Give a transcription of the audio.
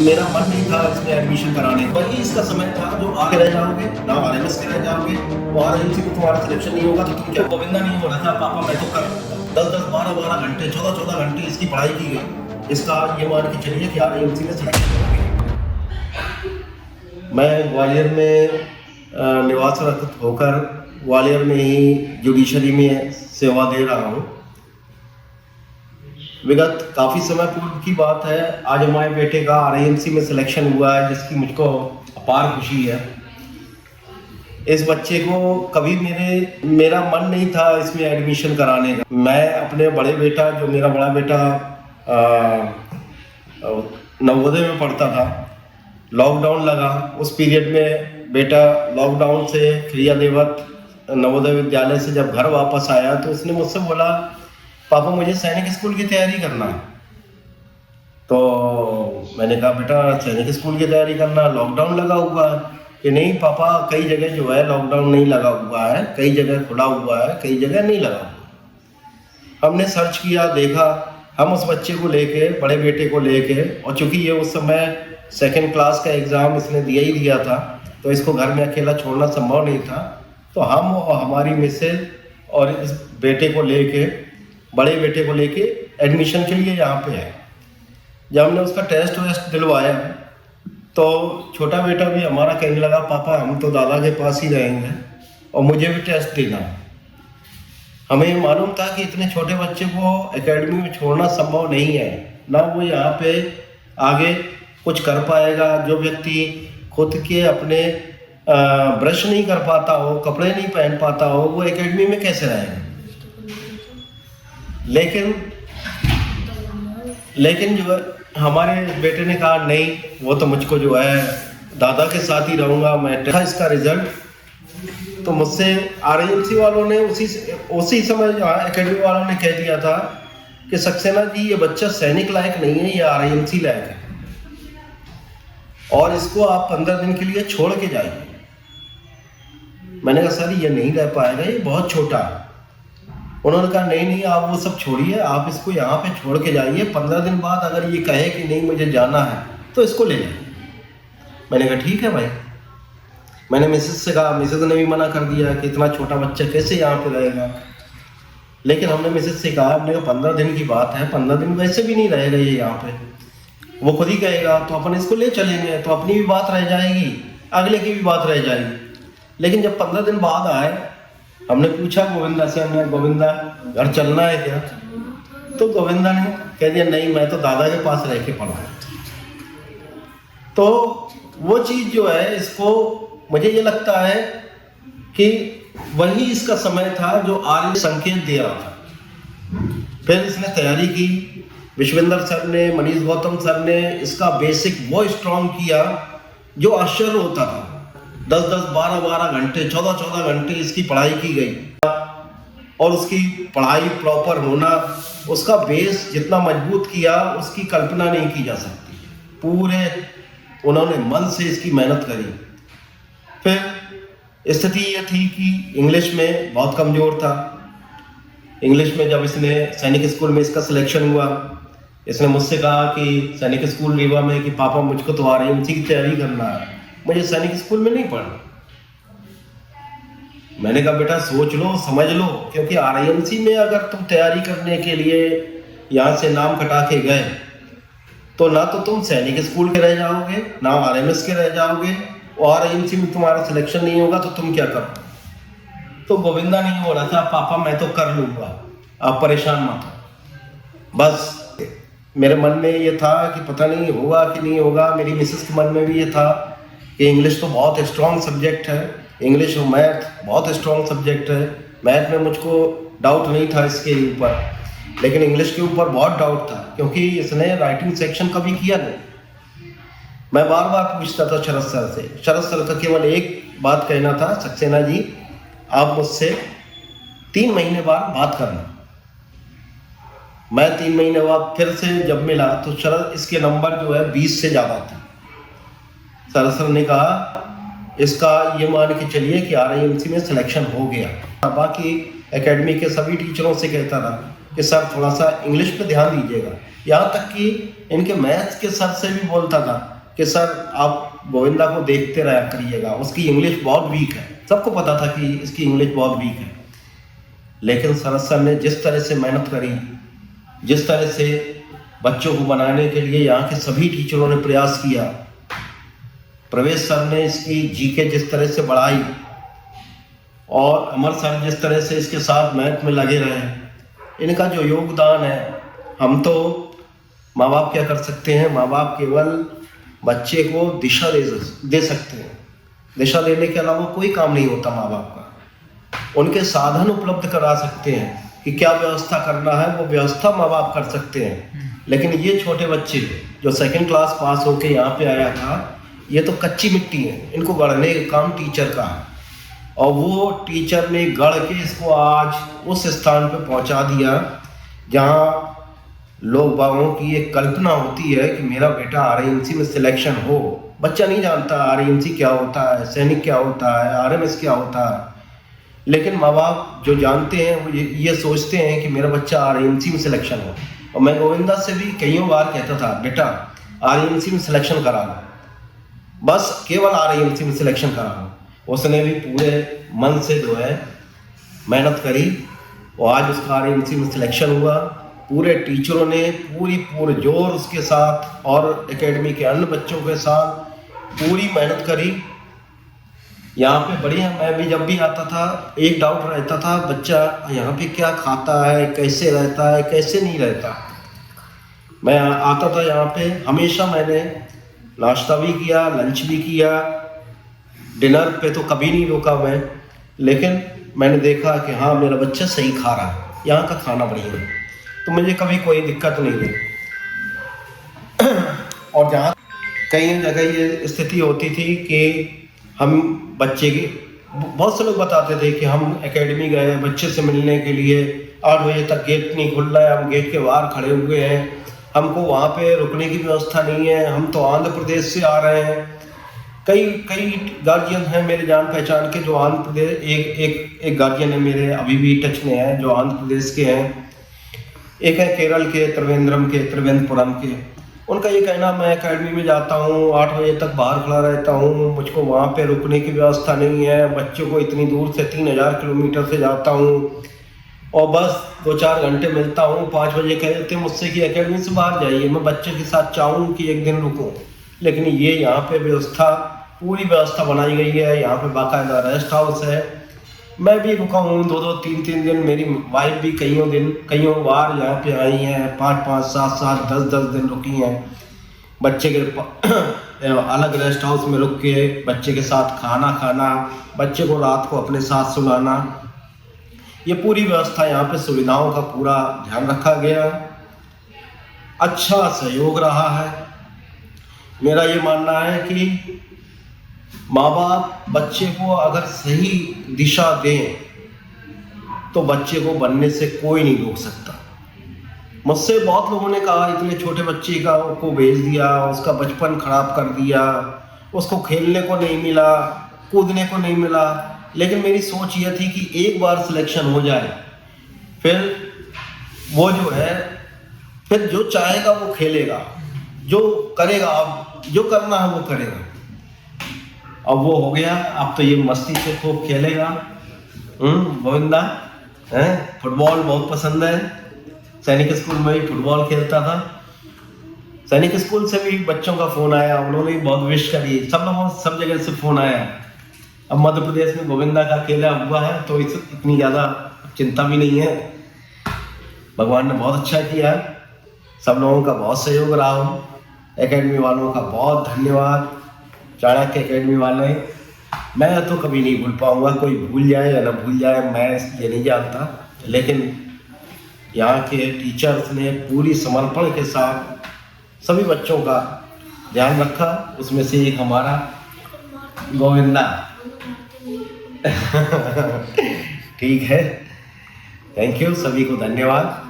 मेरा मन नहीं था इसमें एडमिशन कराने का। वही इसका समय था जो आगे रह जाओगे, ना आरएमएस के रह जाओगे, और एमसी में तुम्हारा सिलेक्शन नहीं होगा तो तुम क्या। गोविंदा नहीं हो रहा था, पापा मैं तो कर 10-10, 12-12 घंटे, 14-14 घंटे इसकी पढ़ाई की गई। इसका ये मान के चलिए कि आरएमसी में सिलेक्शन हो गया। मैं ग्वालियर में निवासरत होकर ग्वालियर में ही जुडिशरी में सेवा दे रहा हूँ। विगत काफ़ी समय पूर्व की बात है, आज हमारे बेटे का आरएमसी में सिलेक्शन हुआ है, जिसकी मुझको अपार खुशी है। इस बच्चे को कभी मेरा मन नहीं था इसमें एडमिशन कराने का। मैं अपने बड़े बेटा, जो मेरा बड़ा बेटा नवोदय में पढ़ता था, लॉकडाउन लगा, उस पीरियद में बेटा लॉकडाउन से क्रियादेवत नवोदय विद्यालय से जब घर वापस आया तो उसने मुझसे बोला, पापा मुझे सैनिक स्कूल की तैयारी करना है। तो मैंने कहा बेटा सैनिक स्कूल की तैयारी करना, लॉकडाउन लगा हुआ है। कि नहीं पापा, कई जगह जो है लॉकडाउन नहीं लगा हुआ है, कई जगह खुला हुआ है, कई जगह नहीं लगा हुआ। हमने सर्च किया, देखा, हम उस बच्चे को लेके, बड़े बेटे को लेके, और चूंकि ये उस समय 2nd क्लास का एग्ज़ाम इसने दिया ही दिया था, तो इसको घर में अकेला छोड़ना संभव नहीं था। तो हम और हमारी मिसेज और इस बेटे को लेके, बड़े बेटे को लेके एडमिशन के लिए यहाँ पे है। जब हमने उसका टेस्ट वेस्ट दिलवाया तो छोटा बेटा भी हमारा कहने लगा, पापा हम तो दादा के पास ही रहेंगे और मुझे भी टेस्ट देना। हमें मालूम था कि इतने छोटे बच्चे को एकेडमी में छोड़ना संभव नहीं है, ना वो यहाँ पे आगे कुछ कर पाएगा। जो व्यक्ति खुद के अपने ब्रश नहीं कर पाता हो, कपड़े नहीं पहन पाता हो, वो एकेडमी में कैसे रहेगा। लेकिन जो है हमारे बेटे ने कहा नहीं, वो तो मुझको जो है दादा के साथ ही रहूँगा मैं। इसका रिजल्ट तो मुझसे आरएमसी वालों ने उसी समय जो है एकेडमी वालों ने कह दिया था कि सक्सेना जी ये बच्चा सैनिक लायक नहीं है, ये आरएमसी लायक है और इसको आप 15 दिन के लिए छोड़ के जाइए। मैंने कहा सर ये नहीं रह पाएगा, ये बहुत छोटा है। उन्होंने कहा नहीं आप वो सब छोड़िए, आप इसको यहाँ पे छोड़ के जाइए, 15 दिन बाद अगर ये कहे कि नहीं मुझे जाना है तो इसको ले जाइए। मैंने कहा ठीक है भाई। मैंने मिसेज से कहा, मिसेज ने भी मना कर दिया कि इतना छोटा बच्चा कैसे यहाँ पे रहेगा। लेकिन हमने मिसेज से कहा, हमने कहा 15 दिन की बात है, 15 दिन वैसे भी नहीं रहेगा ये यहाँ पे, वो खुद ही कहेगा तो अपन इसको ले चलेंगे, तो अपनी भी बात रह जाएगी, अगले की भी बात रह जाएगी। लेकिन जब 15 दिन बाद आए, हमने पूछा गोविंदा से, हमने गोविंदा घर चलना है क्या? तो गोविंदा ने कह दिया नहीं मैं तो दादा के पास रह के पढ़ा। तो वो चीज़ जो है, इसको मुझे ये लगता है कि वही इसका समय था जो आर्य संकेत दे रहा था। फिर इसने तैयारी की, विश्वेंद्र सर ने, मनीष गौतम सर ने इसका बेसिक वो स्ट्रॉन्ग किया जो आश्चर्य होता था। 10-10, 12-12 घंटे, 14-14 घंटे इसकी पढ़ाई की गई और उसकी पढ़ाई प्रॉपर होना, उसका बेस जितना मजबूत किया उसकी कल्पना नहीं की जा सकती। पूरे उन्होंने मन से इसकी मेहनत करी। फिर स्थिति ये थी कि इंग्लिश में बहुत कमज़ोर था। इंग्लिश में जब इसने सैनिक स्कूल में इसका सिलेक्शन हुआ, इसने मुझसे कहा कि सैनिक स्कूल रीवा में कि पापा मुझको तो आरएमसी की तैयारी करना है, मुझे सैनिक स्कूल में नहीं पढ़ना। मैंने कहा बेटा सोच लो, समझ लो, क्योंकि आरएमसी में अगर तुम तैयारी करने के लिए यहाँ से नाम कटा के गए तो ना तो तुम सैनिक स्कूल के रह जाओगे, ना आरएमएस के रह जाओगे, और आरएमसी में तुम्हारा सिलेक्शन नहीं होगा तो तुम क्या करो। तो गोविंदा नहीं हो रहा था, पापा मैं तो कर लूँगा, आप परेशान मत हो। बस मेरे मन में ये था कि पता नहीं होगा कि नहीं होगा। मेरी मिसेस के मन में भी ये था कि इंग्लिश तो बहुत स्ट्रॉन्ग सब्जेक्ट है, इंग्लिश और मैथ बहुत स्ट्रॉन्ग सब्जेक्ट है। मैथ में मुझको डाउट नहीं था इसके ऊपर, लेकिन इंग्लिश के ऊपर बहुत डाउट था, क्योंकि इसने राइटिंग सेक्शन कभी किया नहीं। मैं बार बार पूछता था शरद सर से, शरद सर का केवल एक बात कहना था, सक्सेना जी आप मुझसे 3 महीने बाद बात करना। मैं 3 महीने बाद फिर से जब मिला तो शरद इसके नंबर जो है 20 से ज़्यादा थे। शरद सर ने कहा इसका ये मान के चलिए कि आरएमसी में सिलेक्शन हो गया। बाकी एकेडमी के सभी टीचरों से कहता था कि सर थोड़ा सा इंग्लिश पे ध्यान दीजिएगा, यहाँ तक कि इनके मैथ्स के सर से भी बोलता था कि सर आप गोविंदा को देखते रहा करिएगा, उसकी इंग्लिश बहुत वीक है। सबको पता था कि इसकी इंग्लिश बहुत वीक है, लेकिन शरद सर ने जिस तरह से मेहनत करी, जिस तरह से बच्चों को बनाने के लिए यहाँ के सभी टीचरों ने प्रयास किया, प्रवेश सर ने इसकी जीके जिस तरह से बढ़ाई और अमर सर जिस तरह से इसके साथ मैथ में लगे रहे, इनका जो योगदान है, हम तो माँ बाप क्या कर सकते हैं, माँ बाप केवल बच्चे को दिशा दे सकते हैं। दिशा देने के अलावा कोई काम नहीं होता माँ बाप का। उनके साधन उपलब्ध करा सकते हैं कि क्या व्यवस्था करना है, वो व्यवस्था माँ बाप कर सकते हैं। लेकिन ये छोटे बच्चे जो सेकंड क्लास पास होके यहाँ पे आया था, ये तो कच्ची मिट्टी है, इनको गढ़ने का काम टीचर का है, और वो टीचर ने गढ़ के इसको आज उस स्थान पे पहुँचा दिया जहाँ लोग बागों की एक कल्पना होती है कि मेरा बेटा आरएएमसी में सिलेक्शन हो। बच्चा नहीं जानता आरएएमसी क्या होता है, सैनिक क्या होता है, आरएमएस क्या होता है, लेकिन माँ बाप जो जानते हैं वो ये सोचते हैं कि मेरा बच्चा आरएएमसी में सिलेक्शन हो। और मैं गोविंदा से भी कईयों बार कहता था, बेटा आरएएमसी में सिलेक्शन करा लो, बस केवल आरएएमसी में सिलेक्शन करा लो। उसने भी पूरे मन से जो है मेहनत करी और आज उसका आरएएमसी में सिलेक्शन हुआ। पूरे टीचरों ने पूरी पुरजोर उसके साथ और एकेडमी के अन्य बच्चों के साथ पूरी मेहनत करी। यहाँ पे बढ़िया, मैं भी जब भी आता था एक डाउट रहता था, बच्चा यहाँ पे क्या खाता है, कैसे रहता है, कैसे नहीं रहता। मैं आता था यहाँ पे, हमेशा मैंने नाश्ता भी किया, लंच भी किया, डिनर पे तो कभी नहीं रोका मैं, लेकिन मैंने देखा कि हाँ मेरा बच्चा सही खा रहा है, यहाँ का खाना बढ़िया है, तो मुझे कभी कोई दिक्कत नहीं हुई। और जहाँ कई जगह ये स्थिति होती थी कि हम बच्चे की, बहुत से लोग बताते थे कि हम एकेडमी गए बच्चे से मिलने के लिए, 8 बजे तक गेट नहीं खुल रहा है, हम गेट के बाहर खड़े हुए हैं, हमको वहाँ पे रुकने की व्यवस्था नहीं है, हम तो आंध्र प्रदेश से आ रहे हैं। कई गार्जियन हैं मेरे जान पहचान के जो आंध्र प्रदेश, एक गार्जियन है मेरे अभी भी टच में है जो आंध्र प्रदेश के हैं, एक है केरल के त्रिवेंद्रपुरम के। उनका ये कहना, मैं एकेडमी में जाता हूँ 8 बजे तक बाहर खड़ा रहता हूँ, मुझको वहाँ पे रुकने की व्यवस्था नहीं है, बच्चों को इतनी दूर से 3000 किलोमीटर से जाता हूँ और बस 2-4 घंटे मिलता हूँ। 5 बजे कह देते हैं मुझसे कि एकेडमी से बाहर जाइए, मैं बच्चे के साथ चाहूँ कि एक दिन रुकूँ, लेकिन ये यहाँ पे व्यवस्था, पूरी व्यवस्था बनाई गई है। यहाँ पे बाकायदा रेस्ट हाउस है, मैं भी रुका हूँ 2-2, 3-3 दिन, मेरी वाइफ भी कईयों बार यहाँ पे आई हैं, 5-5, 7-7, 10-10 दिन रुकी हैं। बच्चे के अलग रेस्ट हाउस में रुक के बच्चे के साथ खाना खाना, बच्चे को रात को अपने साथ सुलाना, ये पूरी व्यवस्था यहाँ पे सुविधाओं का पूरा ध्यान रखा गया। अच्छा सहयोग रहा है। मेरा ये मानना है कि माँ बाप बच्चे को अगर सही दिशा दें तो बच्चे को बनने से कोई नहीं रोक सकता। मुझसे बहुत लोगों ने कहा इतने छोटे बच्चे को भेज दिया, उसका बचपन खराब कर दिया, उसको खेलने को नहीं मिला, कूदने को नहीं मिला, लेकिन मेरी सोच यह थी कि एक बार सिलेक्शन हो जाए फिर वो जो है, फिर जो चाहेगा वो खेलेगा, जो करेगा, अब जो करना है वो करेगा। अब वो हो गया, अब तो ये मस्ती से खूब खेलेगा। गोविंदा है, फुटबॉल बहुत पसंद है, सैनिक स्कूल में भी फुटबॉल खेलता था। सैनिक स्कूल से भी बच्चों का फ़ोन आया, उन्होंने भी बहुत विश करी, सब लोगों सब जगह से फ़ोन आया। अब मध्य प्रदेश में गोविंदा का अकेला हुआ है तो इतनी ज़्यादा चिंता भी नहीं है। भगवान ने बहुत अच्छा किया, सब लोगों का बहुत सहयोग रहा हूँ। एकेडमी वालों का बहुत धन्यवाद, चाणक्य एकेडमी वाले, मैं तो कभी नहीं भूल पाऊँगा, कोई भूल जाए या ना भूल जाए मैं ये नहीं जानता, लेकिन यहाँ के टीचर्स ने पूरी समर्पण के साथ सभी बच्चों का ध्यान रखा, उसमें से एक हमारा गोविंदा। ठीक है, थैंक यू, सभी को धन्यवाद।